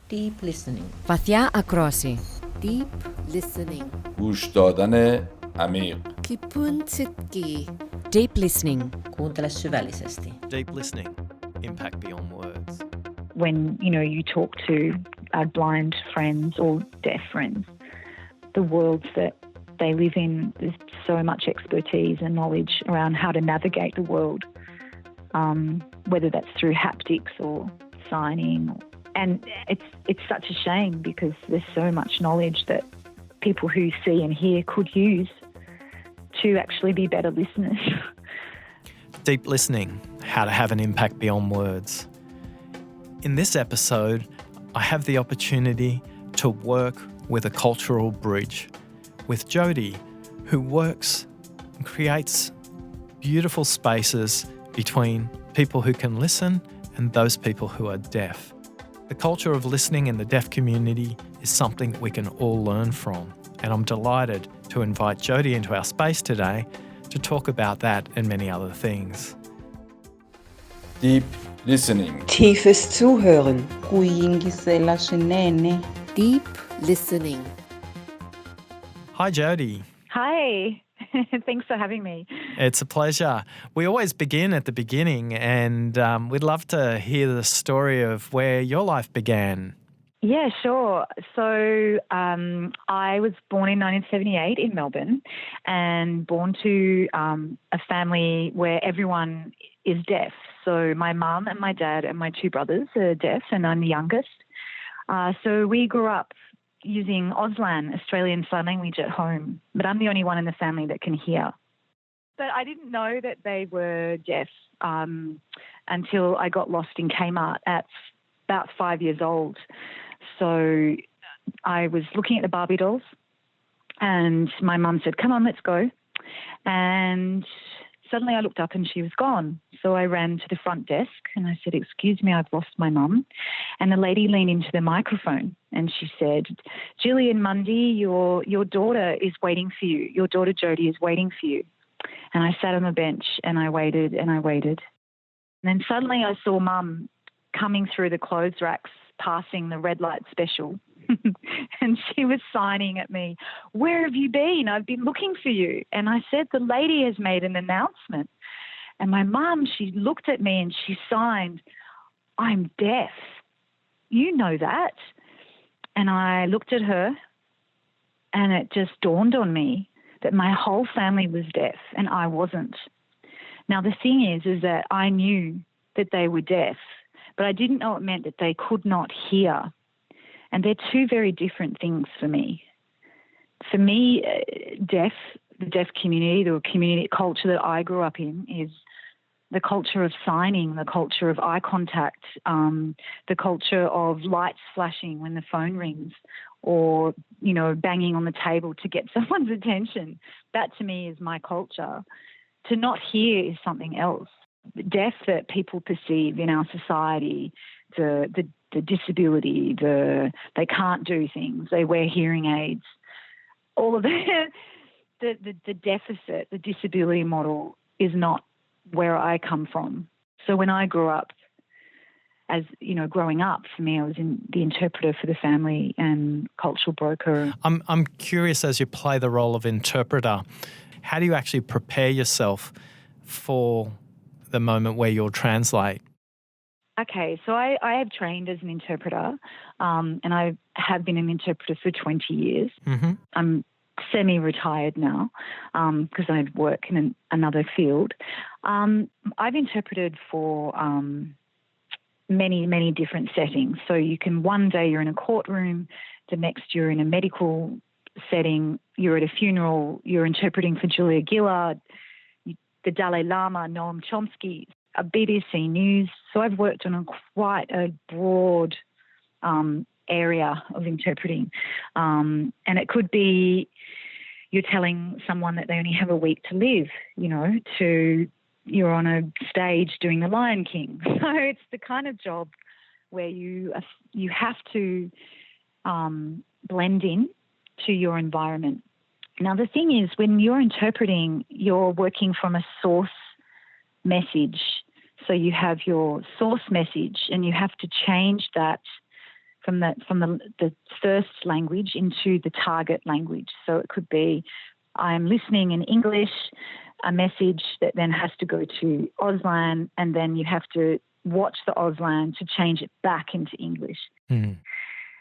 Deep listening. βαθιά ακρόαση. Deep listening. گوش دادن عمیق. Kipun tsitki. Deep listening. Kuuntele syvällisesti. Deep listening, impact beyond words. When, you talk to blind friends or deaf friends, the worlds that they live in, there's so much expertise and knowledge around how to navigate the world, whether that's through haptics or signing. And it's such a shame because there's so much knowledge that people who see and hear could use to actually be better listeners. Deep listening, how to have an impact beyond words. In this episode, I have the opportunity to work with a cultural bridge with Jodee, who works and creates beautiful spaces between people who can listen and those people who are deaf. The culture of listening in the deaf community is something we can all learn from, and I'm delighted to invite Jodee into our space today to talk about that and many other things. Deep listening. Tiefes Zuhören. Kuyingisela swinene. Deep listening. Hi Jodee. Hi, thanks for having me. It's a pleasure. We always begin at the beginning, and we'd love to hear the story of where your life began. Yeah, sure. So I was born in 1978 in Melbourne and born to a family where everyone is deaf. So my mum and my dad and my two brothers are deaf and I'm the youngest. So we grew up using Auslan, Australian Sign Language, at home, but I'm the only one in the family that can hear. But I didn't know that they were deaf until I got lost in Kmart at about 5 years old. So I was looking at the Barbie dolls and my mum said, "Come on, let's go." And suddenly I looked up and she was gone. So I ran to the front desk and I said, "Excuse me, I've lost my mum." And the lady leaned into the microphone and she said, "Jodee Mundy, your daughter is waiting for you. Your daughter Jodee is waiting for you." And I sat on the bench and I waited and I waited. And then suddenly I saw Mum coming through the clothes racks, passing the red light special. And she was signing at me, "Where have you been? I've been looking for you." And I said, "The lady has made an announcement." And my mum, she looked at me and she signed, "I'm deaf. You know that." And I looked at her and it just dawned on me that my whole family was deaf and I wasn't. Now, the thing is that I knew that they were deaf, but I didn't know it meant that they could not hear. And they're two very different things for me. For me, the deaf community, the community culture that I grew up in is the culture of signing, the culture of eye contact, the culture of lights flashing when the phone rings or, banging on the table to get someone's attention. That to me is my culture. To not hear is something else. Deaf that people perceive in our society, the disability, they can't do things, they wear hearing aids, all of that, the deficit, the disability model is not where I come from. So when I grew up, growing up, for me, I was the interpreter for the family and cultural broker. I'm curious, as you play the role of interpreter, how do you actually prepare yourself for the moment where you'll translate? Okay, so I have trained as an interpreter and I have been an interpreter for 20 years. Mm-hmm. I'm semi-retired now because I work in another field. I've interpreted for many, many different settings. So you can, one day you're in a courtroom, the next you're in a medical setting, you're at a funeral, you're interpreting for Julia Gillard, the Dalai Lama, Noam Chomsky, BBC News. So I've worked on quite a broad area of interpreting. And it could be you're telling someone that they only have a week to live, to you're on a stage doing The Lion King. So it's the kind of job where you have to blend in to your environment. Now, the thing is, when you're interpreting, you're working from a source message. So you have your source message and you have to change that from the first language into the target language. So it could be I'm listening in English, a message that then has to go to Auslan, and then you have to watch the Auslan to change it back into English. Mm.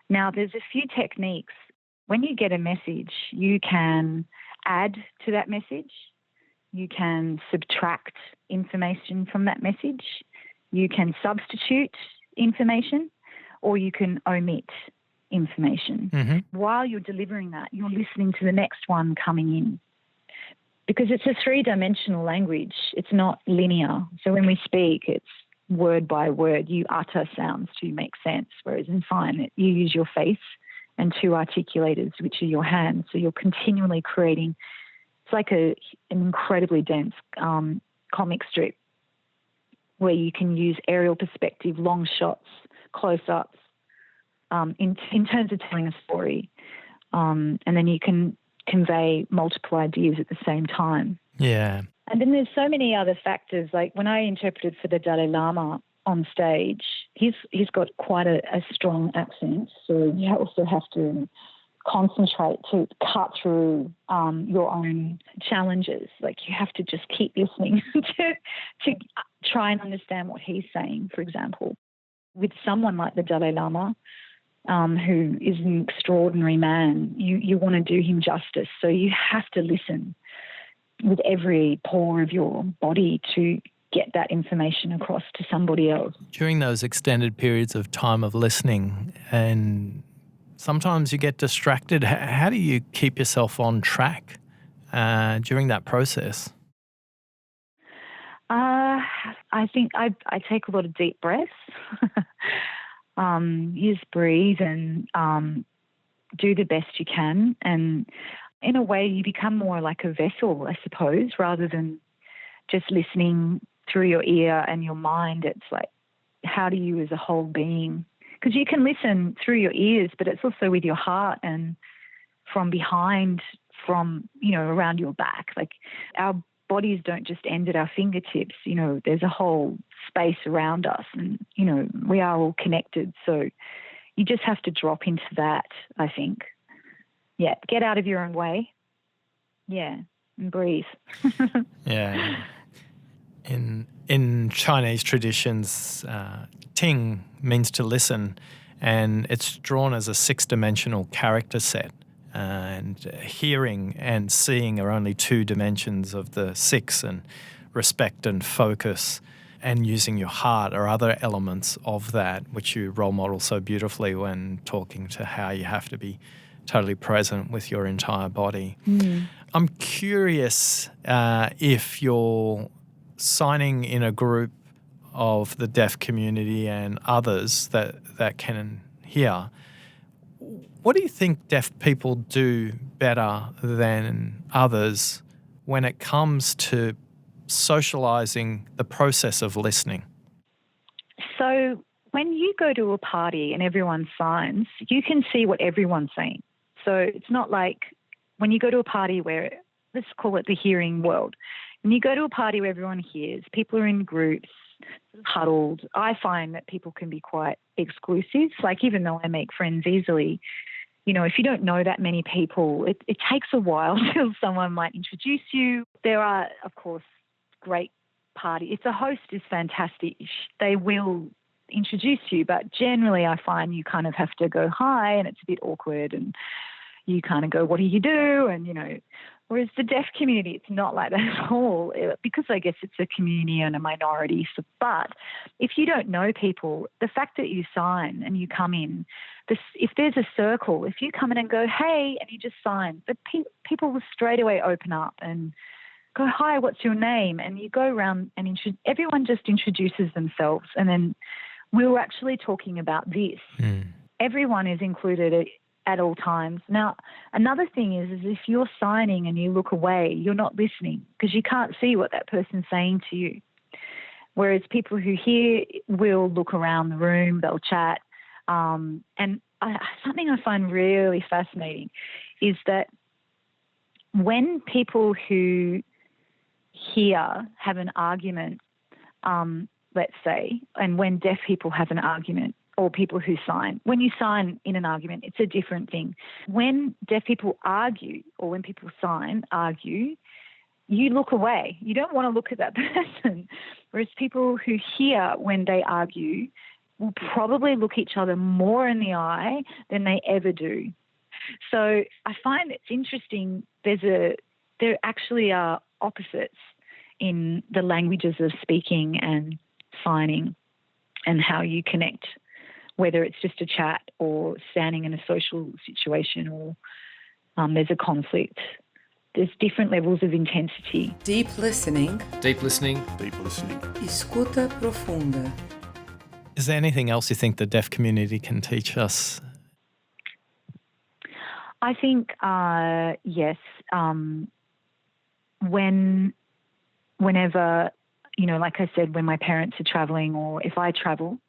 Now, there's a few techniques. When you get a message, you can add to that message. You can subtract information from that message. You can substitute information, or you can omit information. Mm-hmm. While you're delivering that, you're listening to the next one coming in. Because it's a three-dimensional language. It's not linear. So when we speak, it's word by word. You utter sounds to make sense, whereas in sign, you use your face and two articulators, which are your hands. So you're continually creating. It's like an incredibly dense comic strip where you can use aerial perspective, long shots, close-ups, in terms of telling a story. And then you can convey multiple ideas at the same time. Yeah. And then there's so many other factors. Like when I interpreted for the Dalai Lama on stage, he's got quite a strong accent, so you also have to concentrate to cut through your own challenges. Like you have to just keep listening to try and understand what he's saying, for example. With someone like the Dalai Lama, who is an extraordinary man, you want to do him justice. So you have to listen with every pore of your body to get that information across to somebody else. During those extended periods of time of listening, and sometimes you get distracted, how do you keep yourself on track during that process? I think I take a lot of deep breaths. You just breathe and do the best you can. And in a way, you become more like a vessel, I suppose, rather than just listening through your ear and your mind. It's like, how do you as a whole being? Because you can listen through your ears, but it's also with your heart and from behind, from, around your back. Like our bodies don't just end at our fingertips. There's a whole space around us and, we are all connected. So you just have to drop into that, I think. Yeah, get out of your own way. Yeah, and breathe. Yeah. In Chinese traditions, ting means to listen, and it's drawn as a 6-dimensional character set. And hearing and seeing are only 2 dimensions of the 6, and respect and focus and using your heart are other elements of that, which you role model so beautifully when talking to how you have to be totally present with your entire body. Mm. I'm curious if you're signing in a group of the deaf community and others that can hear, what do you think deaf people do better than others when it comes to socialising the process of listening? So when you go to a party and everyone signs, you can see what everyone's saying. So it's not like when you go to a party where, let's call it the hearing world, when you go to a party where everyone hears, people are in groups, huddled. I find that people can be quite exclusive. Like even though I make friends easily, if you don't know that many people, it takes a while till someone might introduce you. There are, of course, great parties. If the host is fantastic, they will introduce you. But generally I find you kind of have to go hi and it's a bit awkward and you kind of go, what do you do? And, whereas the deaf community, it's not like that at all because I guess it's a community and a minority. So, but if you don't know people, the fact that you sign and you come in, if there's a circle, if you come in and go, hey, and you just sign, the people will straight away open up and go, hi, what's your name? And you go around and everyone just introduces themselves. And then we were actually talking about this. Mm. Everyone is included at all times. Now, another thing is if you're signing and you look away, you're not listening because you can't see what that person's saying to you. Whereas people who hear will look around the room, they'll chat. Something I find really fascinating is that when people who hear have an argument, let's say, and when deaf people have an argument, or people who sign. When you sign in an argument, it's a different thing. When deaf people argue, or when people argue, you look away. You don't want to look at that person. Whereas people who hear when they argue will probably look each other more in the eye than they ever do. So I find it's interesting. There actually are opposites in the languages of speaking and signing and how you connect, whether it's just a chat or standing in a social situation or there's a conflict. There's different levels of intensity. Deep listening. Deep listening. Deep listening. Escuta profunda. Is there anything else you think the deaf community can teach us? I think, yes. Whenever, like I said, when my parents are travelling or if I travel,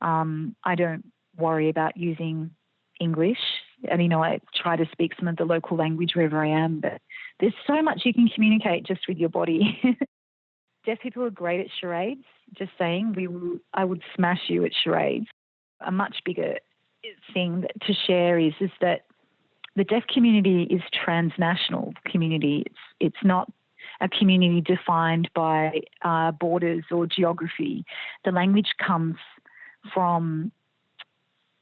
I don't worry about using English. And, I try to speak some of the local language wherever I am, but there's so much you can communicate just with your body. Deaf people are great at charades, just saying. I would smash you at charades. A much bigger thing to share is that the deaf community is transnational community. It's not a community defined by borders or geography. The language comes from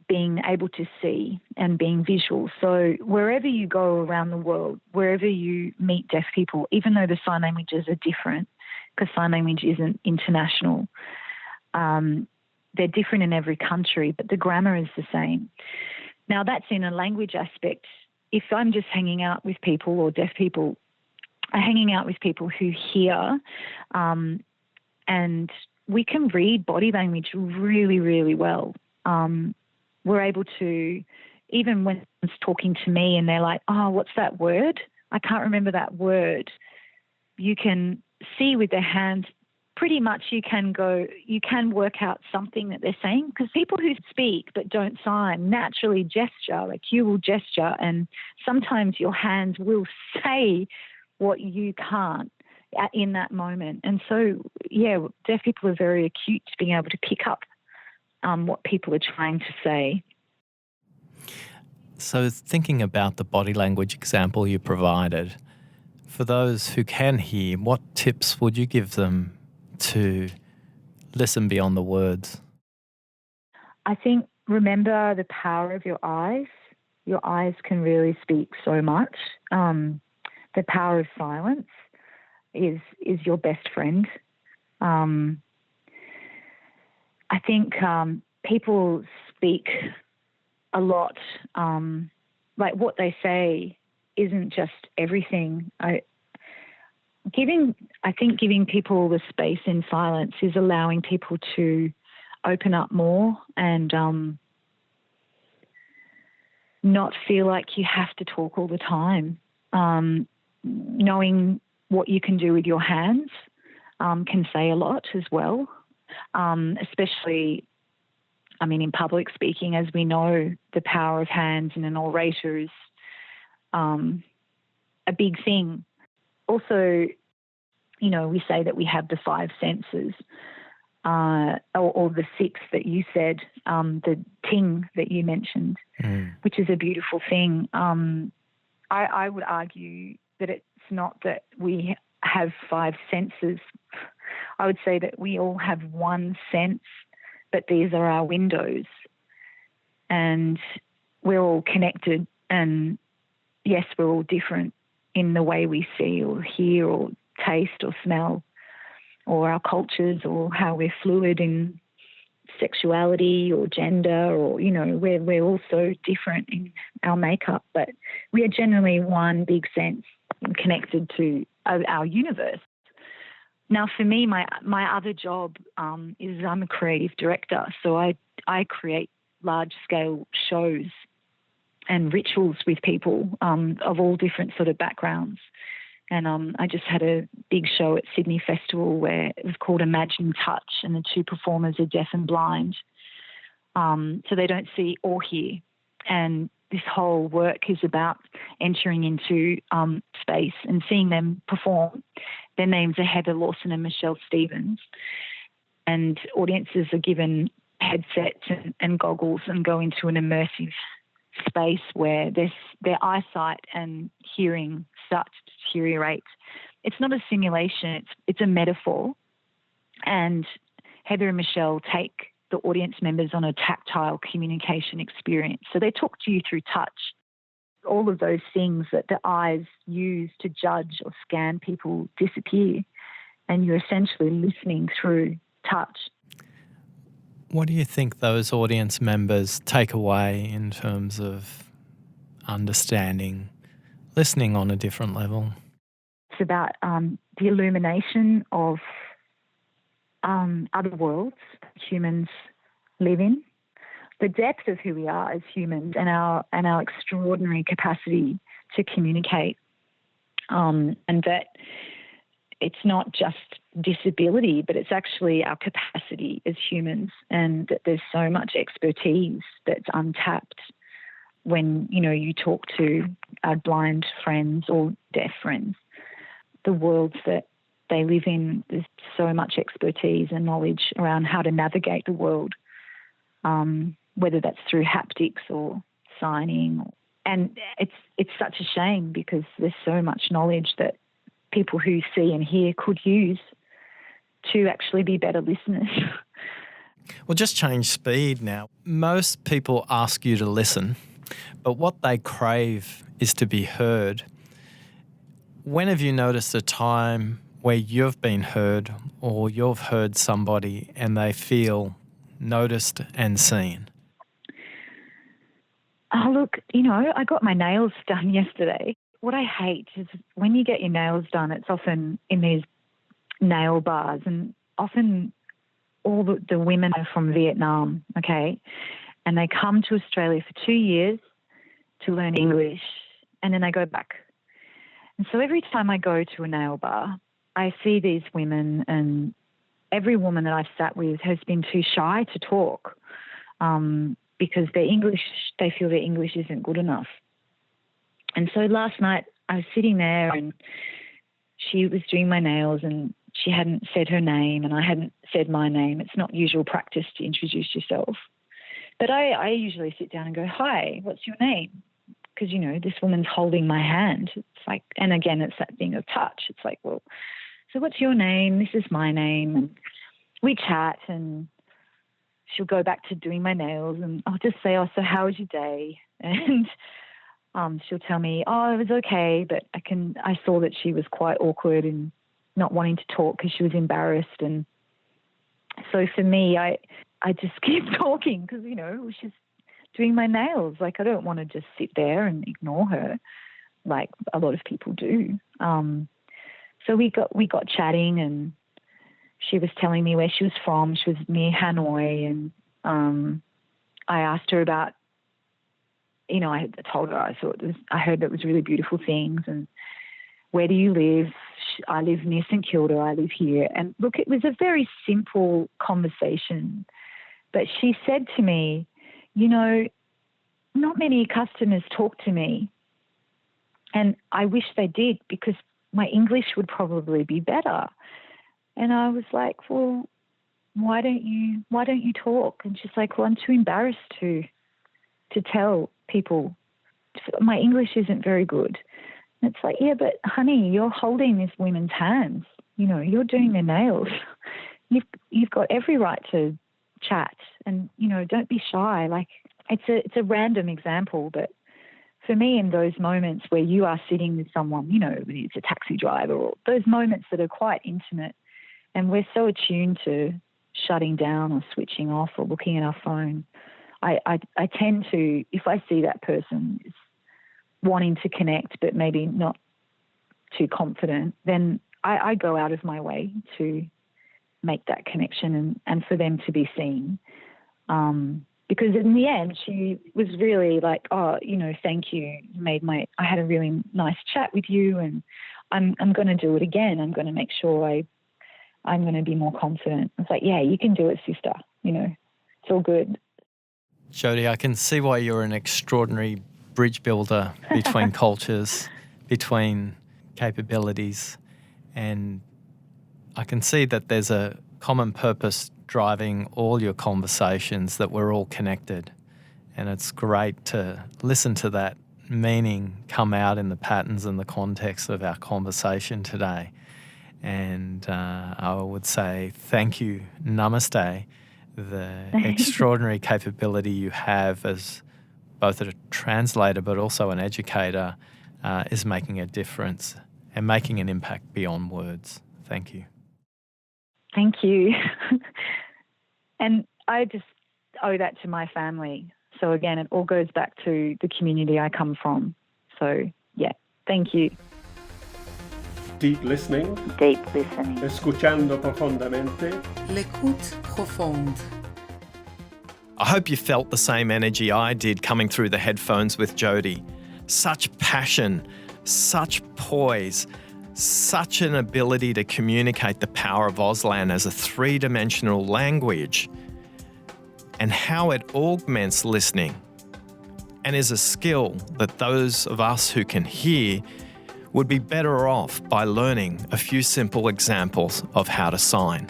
being able to see and being visual. So wherever you go around the world, wherever you meet deaf people, even though the sign languages are different, because sign language isn't international, they're different in every country, but the grammar is the same. Now, that's in a language aspect. If I'm just hanging out with people or deaf people, I'm hanging out with people who hear, and we can read body language really, really well. We're able to, even when someone's talking to me and they're like, oh, what's that word? I can't remember that word. You can see with their hands, pretty much you can work out something that they're saying, because people who speak but don't sign naturally gesture, like you will gesture, and sometimes your hands will say what you can't in that moment. And so, yeah, deaf people are very acute to being able to pick up what people are trying to say. So thinking about the body language example you provided, for those who can hear, what tips would you give them to listen beyond the words? I think remember the power of your eyes. Your eyes can really speak so much. The power of silence is your best friend. I think people speak a lot. Like what they say isn't just everything. I think giving people the space in silence is allowing people to open up more and not feel like you have to talk all the time. Knowing what you can do with your hands can say a lot as well, especially, in public speaking, as we know, the power of hands in an orator is a big thing. Also, we say that we have the five senses, or the six that you said, the ting that you mentioned, which is a beautiful thing. I would argue that it's not that we have five senses. I would say that we all have one sense, but these are our windows. And we're all connected, and yes, we're all different in the way we see or hear or taste or smell, or our cultures, or how we're fluid in sexuality or gender, or, we're all so different in our makeup, but we are generally one big sense connected to our universe. Now, for me, my other job is I'm a creative director, so I create large-scale shows and rituals with people of all different sort of backgrounds. And I just had a big show at Sydney Festival where it was called Imagine Touch, and the two performers are deaf and blind, so they don't see or hear. And this whole work is about entering into space and seeing them perform. Their names are Heather Lawson and Michelle Stevens. And audiences are given headsets and goggles and go into an immersive space where their eyesight and hearing start to deteriorate. It's not a simulation, it's a metaphor. And Heather and Michelle take the audience members on a tactile communication experience. So they talk to you through touch. All of those things that the eyes use to judge or scan people disappear, and you're essentially listening through touch. What do you think those audience members take away in terms of understanding, listening on a different level? It's about the illumination of other worlds humans live in, the depth of who we are as humans, and our extraordinary capacity to communicate, and that it's not just disability, but it's actually our capacity as humans, and that there's so much expertise that's untapped when, you talk to our blind friends or deaf friends. The worlds that they live in, there's so much expertise and knowledge around how to navigate the world, whether that's through haptics or signing. And it's such a shame because there's so much knowledge that people who see and hear could use to actually be better listeners. Well, just change speed now. Most people ask you to listen, but what they crave is to be heard. When have you noticed a time where you've been heard or you've heard somebody and they feel noticed and seen? Oh, look, I got my nails done yesterday. What I hate is when you get your nails done, it's often in these nail bars, and often all the women are from Vietnam, okay? And they come to Australia for 2 years to learn English, and then they go back. And so every time I go to a nail bar, I see these women, and every woman that I've sat with has been too shy to talk because they feel their English isn't good enough. And so last night I was sitting there and she was doing my nails and she hadn't said her name and I hadn't said my name. It's not usual practice to introduce yourself. But I usually sit down and go, "Hi, what's your name?" Because, this woman's holding my hand. It's like, and again, it's that thing of touch. It's like, well, so what's your name? This is my name. And we chat and she'll go back to doing my nails and I'll just say, "Oh, so how was your day?" And she'll tell me, "Oh, it was okay," but I saw that she was quite awkward and not wanting to talk because she was embarrassed. And so for me, I just keep talking because, she's doing my nails. Like, I don't want to just sit there and ignore her like a lot of people do. So we got chatting and she was telling me where she was from. She was near Hanoi, and I asked her about, I told her I heard that it was really beautiful things, and where do you live? I live near St Kilda. I live here. And look, it was a very simple conversation, but she said to me, not many customers talk to me, and I wish they did because my English would probably be better. And I was like, "Well, why don't you talk?" And she's like, "Well, I'm too embarrassed to tell people my English isn't very good." And it's like, "Yeah, but honey, you're holding this women's hands. You're doing their nails. You've got every right to chat, and don't be shy." Like, it's a random example, but for me, in those moments where you are sitting with someone, whether it's a taxi driver or those moments that are quite intimate, and we're so attuned to shutting down or switching off or looking at our phone, I tend to, if I see that person is wanting to connect but maybe not too confident, then I go out of my way to make that connection and for them to be seen. Because in the end, she was really like, "Oh, thank you. I had a really nice chat with you, and I'm going to do it again. I'm going to make sure I'm going to be more confident." It's like, "Yeah, you can do it, sister. It's all good." Jodee, I can see why you're an extraordinary bridge builder between cultures, between capabilities, and I can see that there's a common purpose driving all your conversations, that we're all connected. And it's great to listen to that meaning come out in the patterns and the context of our conversation today. And I would say thank you, namaste, the extraordinary capability you have as both a translator but also an educator is making a difference and making an impact beyond words. Thank you. Thank you. And I just owe that to my family. So again, it all goes back to the community I come from. So yeah, thank you. Deep listening. Deep listening. Escuchando profondamente. L'écoute profonde. I hope you felt the same energy I did coming through the headphones with Jodee. Such passion, such poise, such an ability to communicate the power of Auslan as a three-dimensional language, and how it augments listening and is a skill that those of us who can hear would be better off by learning a few simple examples of how to sign.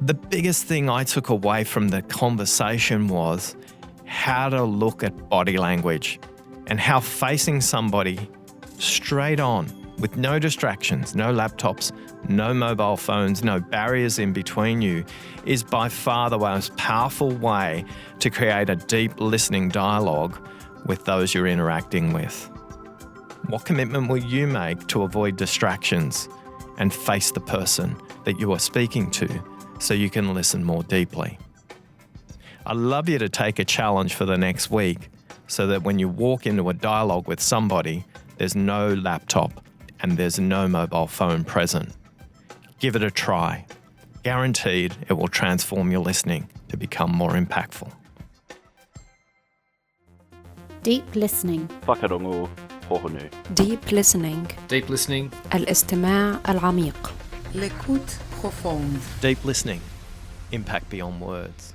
The biggest thing I took away from the conversation was how to look at body language and how facing somebody straight on with no distractions, no laptops, no mobile phones, no barriers in between you is by far the most powerful way to create a deep listening dialogue with those you're interacting with. What commitment will you make to avoid distractions and face the person that you are speaking to so you can listen more deeply? I'd love you to take a challenge for the next week so that when you walk into a dialogue with somebody, there's no laptop and there's no mobile phone present. Give it a try. Guaranteed it will transform your listening to become more impactful. Deep listening. whakarongo hohonu. Deep listening. Deep listening. الاستماع العميق. L'écoute profonde. Deep listening. Impact beyond words.